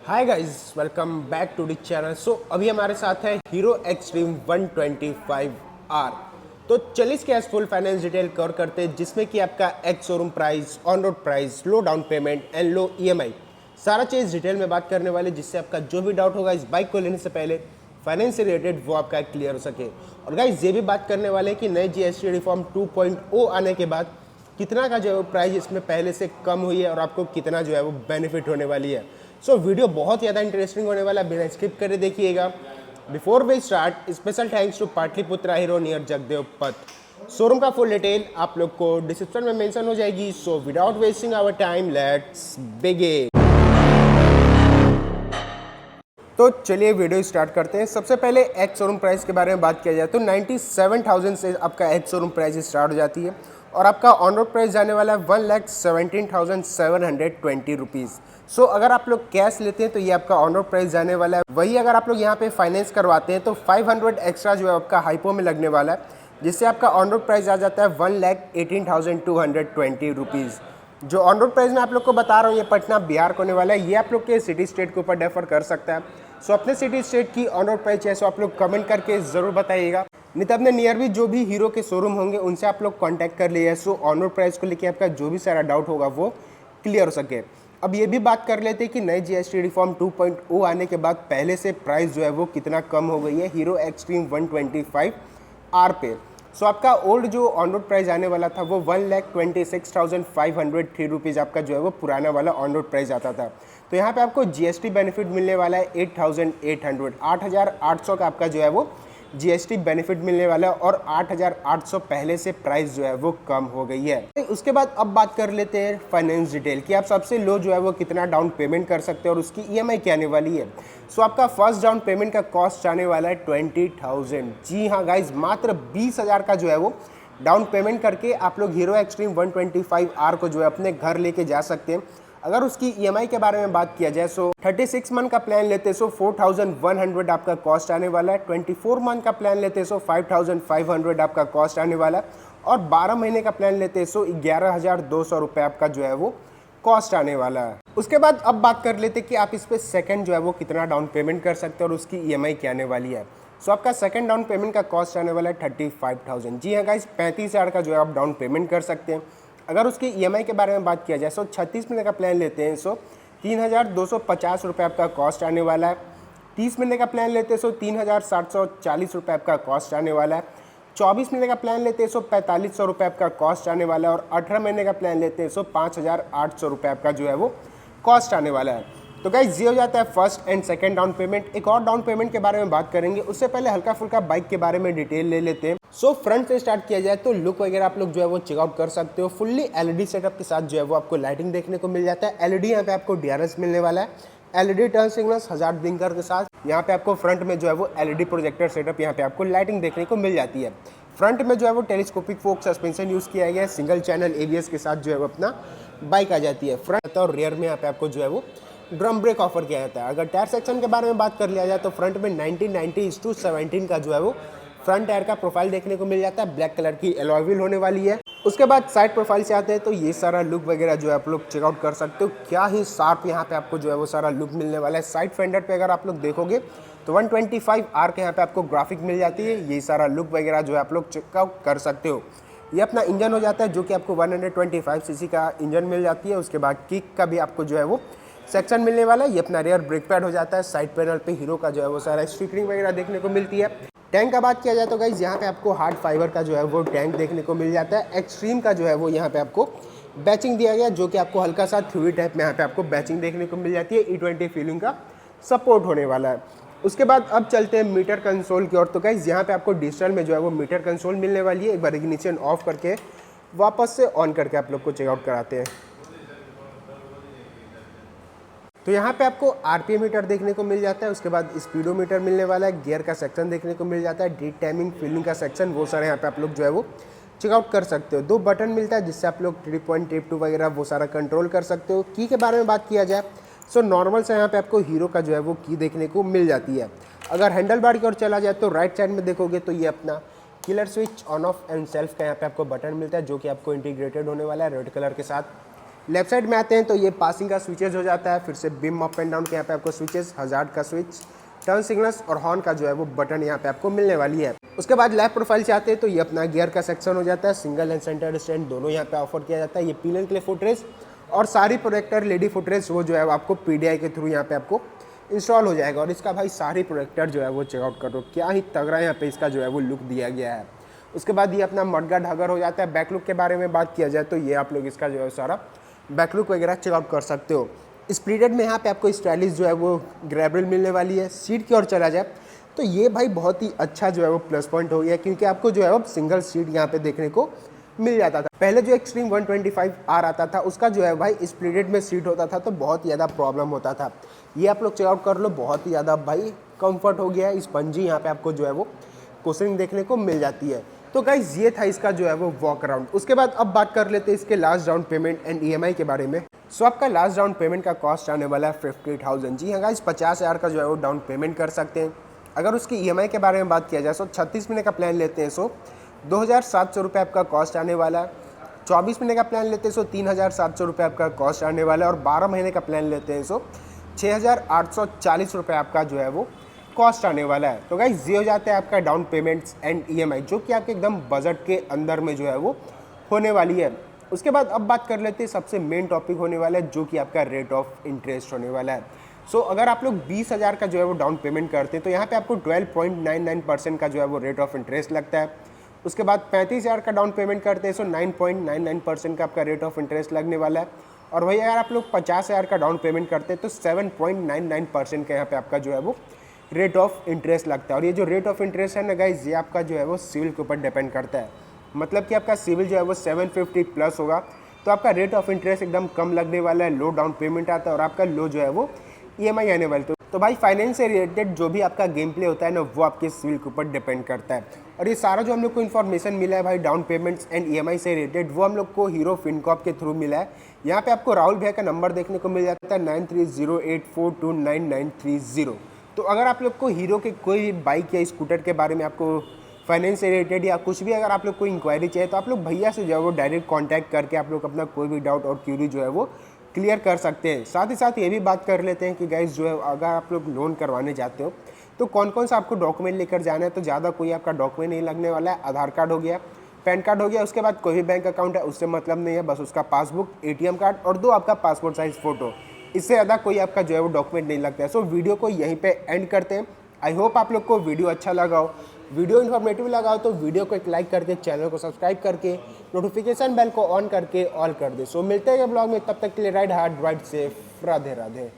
Hi guys, welcome back to the channel. अभी हमारे साथ है हीरो एक्सट्रीम 125R। तो चलिए इसके आज फुल फाइनेंस डिटेल कवर करते हैं, जिसमें कि आपका ex showroom price, on road price, low down payment and low EMI, सारा चीज़ डिटेल में बात करने वाले, जिससे आपका जो भी डाउट होगा इस बाइक को लेने से पहले फाइनेंस से रिलेटेड वो आपका क्लियर हो सके। और गाइस ये भी बात करने वाले हैं कि नए जीएसटी रिफॉर्म 2.0 आने के बाद कितना का जो है वो प्राइस इसमें पहले से कम हुई है और आपको कितना जो है वो बेनिफिट होने वाली है। वीडियो बहुत ज़्यादा इंटरेस्टिंग होने वाला है, बिना स्किप करे देखिएगा। Before we start, special thanks to Pataliputra Hero near Jagdev Path. Showroom का फुल डिटेल आप लोग को डिस्क्रिप्शन में मेंशन हो जाएगी। Without wasting our time, let's begin. तो चलिए वीडियो स्टार्ट करते हैं। सबसे पहले एक्स शोरूम प्राइस के बारे में बात किया जाए तो 97,000 से आपका एक्स शोरूम प्राइस स्टार्ट हो जाती है और आपका ऑन रोड प्राइस जाने वाला है 1,17,720 रुपीज़। अगर आप लोग कैश लेते हैं तो ये आपका ऑन रोड प्राइस जाने वाला है। वही अगर आप लोग यहाँ पे फाइनेंस करवाते हैं तो 500 एक्स्ट्रा जो है आपका हाइपो में लगने वाला है, जिससे आपका ऑन रोड प्राइस आ जाता है 1,18,220 रुपीज़। जो ऑन रोड प्राइस मैं आप लोग को बता रहा हूँ, ये पटना बिहार को होने वाला है। ये आप लोग के सिटी स्टेट के ऊपर डिफर कर सकता है। अपने सिटी स्टेट की ऑन रोड प्राइस है आप लोग कमेंट करके ज़रूर बताइएगा। नहीं तो अपने नियर भी जो भी हीरो के शोरूम होंगे उनसे आप लोग कांटेक्ट कर लिए। ऑन रोड प्राइस को लेकर आपका जो भी सारा डाउट होगा वो क्लियर हो सके। अब ये भी बात कर लेते हैं कि नई जीएसटी रिफॉर्म 2.0 आने के बाद पहले से प्राइस जो है वो कितना कम हो गई है हीरो एक्सट्रीम 125R पे। आपका ओल्ड जो ऑन रोड प्राइस आने वाला था वो 1,26,503 रुपीज़ आपका जो है वो पुराना वाला ऑन रोड प्राइस आता था। तो यहाँ पे आपको जीएसटी बेनिफिट मिलने वाला है 8,800 का आपका जो है वो जीएसटी बेनिफिट मिलने वाला है और 8,800 पहले से प्राइस जो है वो कम हो गई है। उसके बाद अब बात कर लेते हैं फाइनेंस डिटेल कि आप सबसे लो जो है वो कितना डाउन पेमेंट कर सकते हैं और उसकी ईएमआई क्या आने वाली है। आपका फर्स्ट डाउन पेमेंट का कॉस्ट आने वाला है 20,000। जी हाँ गाइज, मात्र 20,000 का जो है वो डाउन पेमेंट करके आप लोग हीरो एक्सट्रीम 125R को जो है अपने घर लेके जा सकते हैं। अगर उसकी ईएमआई के बारे में बात किया जाए 36 मंथ का प्लान लेते 4,100 आपका कॉस्ट आने वाला है। 24 मंथ का प्लान लेते 5,500 आपका कॉस्ट आने वाला है और 12 महीने का प्लान लेते 11,200 रुपये आपका जो है वो कॉस्ट आने वाला है। उसके बाद अब बात कर लेते कि आप इस पे सेकंड जो है वो कितना डाउन पेमेंट कर सकते हैं और उसकी ईएमआई क्या आने वाली है। आपका सेकंड डाउन पेमेंट का कॉस्ट आने वाला है 35,000। जी हाँ गाइस, 35,000 का जो है आप डाउन पेमेंट कर सकते हैं। अगर उसकी ईएमआई के बारे में बात किया जाए 36 महीने का प्लान लेते हैं 3,250 रुपये आपका कॉस्ट आने वाला है। 30 महीने का प्लान लेते हैं 3,740 रुपये आपका कॉस्ट आने वाला है। 24 महीने का प्लान लेते हैं 4,500 रुपये आपका कॉस्ट आने वाला है और 18 महीने का प्लान लेते हैं 5,800 रुपये आपका जो है वो कॉस्ट आने वाला है। तो गाइस ये हो जाता है first and second down payment. एक और डाउन पेमेंट के बारे में बात करेंगे, उससे पहले हल्का फुल्का बाइक के बारे में डिटेल ले लेते हैं। फ्रंट से स्टार्ट किया जाए तो लुक वगैरह आप लोग जो है वो चेकआउट कर सकते हो। फुल्ली एलईडी सेटअप के साथ जो है वो आपको लाइटिंग देखने को मिल जाता है। एलईडी यहाँ पे आपको डीआरएस मिलने वाला है, LED turn signals, hazard blinker के साथ। यहाँ पे आपको फ्रंट में जो है वो एलईडी प्रोजेक्टर सेटअप यहाँ पे आपको लाइटिंग देखने को मिल जाती है। फ्रंट में जो है वो टेलीस्कोपिक फोक सस्पेंशन यूज़ किया गया है, सिंगल चैनल एबीएस के साथ जो है वो अपना बाइक आ जाती है। फ्रंट और रियर में यहाँ पे आपको जो है वो ड्रम ब्रेक ऑफर किया जाता है। अगर टायर सेक्शन के बारे में बात कर लिया जाए तो फ्रंट में 1990:17 का जो है वो फ्रंट टायर का प्रोफाइल देखने को मिल जाता है। ब्लैक कलर की एलॉय व्हील होने वाली है। उसके बाद साइड प्रोफाइल से आते हैं तो ये सारा लुक वगैरह जो है आप लोग चेकआउट कर सकते हो। क्या ही शार्प यहाँ पे आपको जो है वो सारा लुक मिलने वाला है। साइड फेंडर पे अगर आप लोग देखोगे तो 125R के यहाँ पे आपको ग्राफिक मिल जाती है। ये सारा लुक वगैरह जो है आप लोग चेकआउट कर सकते हो। ये अपना इंजन हो जाता है जो कि आपको 125 सीसी का इंजन मिल जाती है। उसके बाद किक का भी आपको जो है वो सेक्शन मिलने वाला है। ये अपना रियर ब्रेक पैड हो जाता है। साइड पैनल पे हीरो का जो है वो सारा स्टिकरिंग वगैरह देखने को मिलती है। टैंक का बात किया जाए तो गाइज यहाँ पे आपको हार्ड फाइबर का जो है वो टैंक देखने को मिल जाता है। एक्सट्रीम का जो है वो यहाँ पे आपको बैचिंग दिया गया, जो कि आपको हल्का सा 3D टाइप में यहाँ पे आपको बैचिंग देखने को मिल जाती है। E20 फीलिंग का सपोर्ट होने वाला है। उसके बाद अब चलते हैं मीटर कंसोल की ओर। तो गाइज यहाँ पे आपको डिजिटल में जो है वो मीटर कंसोल मिलने वाली है। एक बार इग्निशन ऑफ करके वापस से ऑन करके आप लोग को चेकआउट कराते हैं। तो यहाँ पे आपको आरपीएम मीटर देखने को मिल जाता है। उसके बाद स्पीडोमीटर मिलने वाला है। गियर का सेक्शन देखने को मिल जाता है। डी टाइमिंग, फीलिंग का सेक्शन, वो सारे यहाँ पे आप लोग जो है वो चेकआउट कर सकते हो। 2 बटन मिलता है जिससे आप लोग 3.2 वगैरह वो सारा कंट्रोल कर सकते हो। की के बारे में बात किया जाए नॉर्मल से यहाँ पे आपको हीरो का जो है वो की देखने को मिल जाती है। अगर हैंडल बार की ओर चला जाए तो राइट साइड में देखोगे तो ये अपना killer switch on off and self का यहाँ पे आपको बटन मिलता है, जो कि आपको इंटीग्रेटेड होने वाला है रेड कलर के साथ। लेफ्ट साइड में आते हैं तो ये पासिंग का स्विचेस हो जाता है, फिर से बिम अप एंड डाउन के यहाँ पे आपको स्विचेस, हजार्ड का स्विच, टर्न सिग्नल्स और हॉर्न का जो है वो बटन यहाँ पे आपको मिलने वाली है। उसके बाद लेफ्ट प्रोफाइल से आते हैं तो ये अपना गियर का सेक्शन हो जाता है, सिंगल एंड सेंटर स्टैंड दोनों यहाँ पे ऑफर किया जाता है। ये पिलन क्ले फुटरेस्ट और सारी प्रोटेक्टर लेडी फुटरेस्ट वो जो है आपको PDI के थ्रू यहाँ पे आपको इंस्टॉल हो जाएगा। और इसका भाई सारी प्रोटेक्टर जो है वो चेकआउट करो, क्या ही तगड़ा यहाँ पे इसका जो है वो लुक दिया गया है। उसके बाद ये अपना मडगार्ड हगर हो जाता है। बैक लुक के बारे में बात किया जाए तो ये आप लोग इसका जो है सारा बैक लुक वगैरह चेकआउट कर सकते हो। स्प्लिटेड में यहाँ पे आपको स्टाइलिश जो है वो ग्रैबल मिलने वाली है। सीट की ओर चला जाए तो ये भाई बहुत ही अच्छा जो है वो प्लस पॉइंट हो गया, क्योंकि आपको जो है वो सिंगल सीट यहाँ पे देखने को मिल जाता था। पहले जो एक्सट्रीम 125 आर आता था उसका जो है भाई स्प्लिटेड में सीट होता था तो बहुत ही ज़्यादा प्रॉब्लम होता था। ये आप लोग चेकआउट कर लो, बहुत ही ज़्यादा भाई कंफर्ट हो गया है। स्पंजी यहाँ पे आपको जो है वो कुशनिंग देखने को मिल जाती है। तो गाइज ये था इसका जो है वो वॉक अराउंड। उसके बाद अब बात कर लेते हैं इसके last down payment and EMI के बारे में। सो आपका लास्ट डाउन पेमेंट का कॉस्ट आने वाला है 50,000। जी हाँ गाइज, 50,000 का जो है वो डाउन पेमेंट कर सकते हैं। अगर उसकी EMI के बारे में बात किया जाए तो 36 महीने का प्लान लेते हैं सो 2,700 रुपये आपका कॉस्ट आने वाला है। 24 महीने का प्लान लेते हैं सो 3,700 रुपये आपका कॉस्ट आने वाला है। और 12 महीने का प्लान लेते हैं सो 6,840 रुपये आपका जो है वो कॉस्ट आने वाला है। तो गाइस ये हो जाता है आपका डाउन पेमेंट्स एंड EMI, जो कि आपके एकदम बजट के अंदर में जो है वो होने वाली है। उसके बाद अब बात कर लेते हैं सबसे मेन टॉपिक होने वाला है, जो कि आपका रेट ऑफ इंटरेस्ट होने वाला है। सो अगर आप लोग 20,000 का जो है वो डाउन पेमेंट करते हैं तो यहाँ पे आपको 12.99% का जो है वो रेट ऑफ इंटरेस्ट लगता है। उसके बाद 35,000 का डाउन पेमेंट करते हैं सो 9.99% का आपका रेट ऑफ इंटरेस्ट लगने वाला है। और वही अगर आप लोग 50,000 का डाउन पेमेंट करते हैं तो 7.99% का यहाँ पे आपका जो है वो रेट ऑफ इंटरेस्ट लगता है। और ये जो रेट ऑफ इंटरेस्ट है ना गाइज, ये आपका जो है वो सिविल के ऊपर डिपेंड करता है। मतलब कि आपका सिविल जो है वो 750 प्लस होगा तो आपका रेट ऑफ इंटरेस्ट एकदम कम लगने वाला है, लो डाउन पेमेंट आता है और आपका लो जो है वो EMI आने वाली। तो भाई फाइनेंस से रिलेटेड जो भी आपका गेम प्ले होता है ना, वो आपके सिविल के ऊपर डिपेंड करता है। और ये सारा जो हम लोग को इन्फॉर्मेशन मिला है भाई डाउन पेमेंट्स एंड EMI से रिलेटेड, वो हम लोग को हीरो फिनकॉर्प के थ्रू मिला है। यहाँ पे आपको राहुल भैया का नंबर देखने को मिल जाता है 9308429930। तो अगर आप लोग को हीरो के कोई भी बाइक या स्कूटर के बारे में आपको फाइनेंस से रिलेटेड या कुछ भी अगर आप लोग को इंक्वायरी चाहिए तो आप लोग भैया से जो है वो डायरेक्ट कांटेक्ट करके आप लोग अपना कोई भी डाउट और क्यूरी जो है वो क्लियर कर सकते हैं। साथ ही साथ ये भी बात कर लेते हैं कि गाइस जो है अगर आप लोग लोन करवाने जाते हो तो कौन कौन सा आपको डॉक्यूमेंट लेकर जाना है। तो ज़्यादा कोई आपका डॉक्यूमेंट नहीं लगने वाला है। आधार कार्ड हो गया, पैन कार्ड हो गया, उसके बाद कोई भी बैंक अकाउंट है उससे मतलब नहीं है, बस उसका पासबुक, ATM कार्ड और 2 आपका पासपोर्ट साइज फ़ोटो, इससे ज़्यादा कोई आपका जो है वो डॉक्यूमेंट नहीं लगता है। सो वीडियो को यहीं पे एंड करते हैं। आई होप आप लोग को वीडियो अच्छा लगा हो, वीडियो इन्फॉर्मेटिव लगा हो तो वीडियो को एक लाइक करके, चैनल को सब्सक्राइब करके, नोटिफिकेशन बेल को ऑन करके ऑल कर दे। सो मिलते हैं ब्लॉग में, तब तक के लिए ride hard ride safe, Radhe Radhe.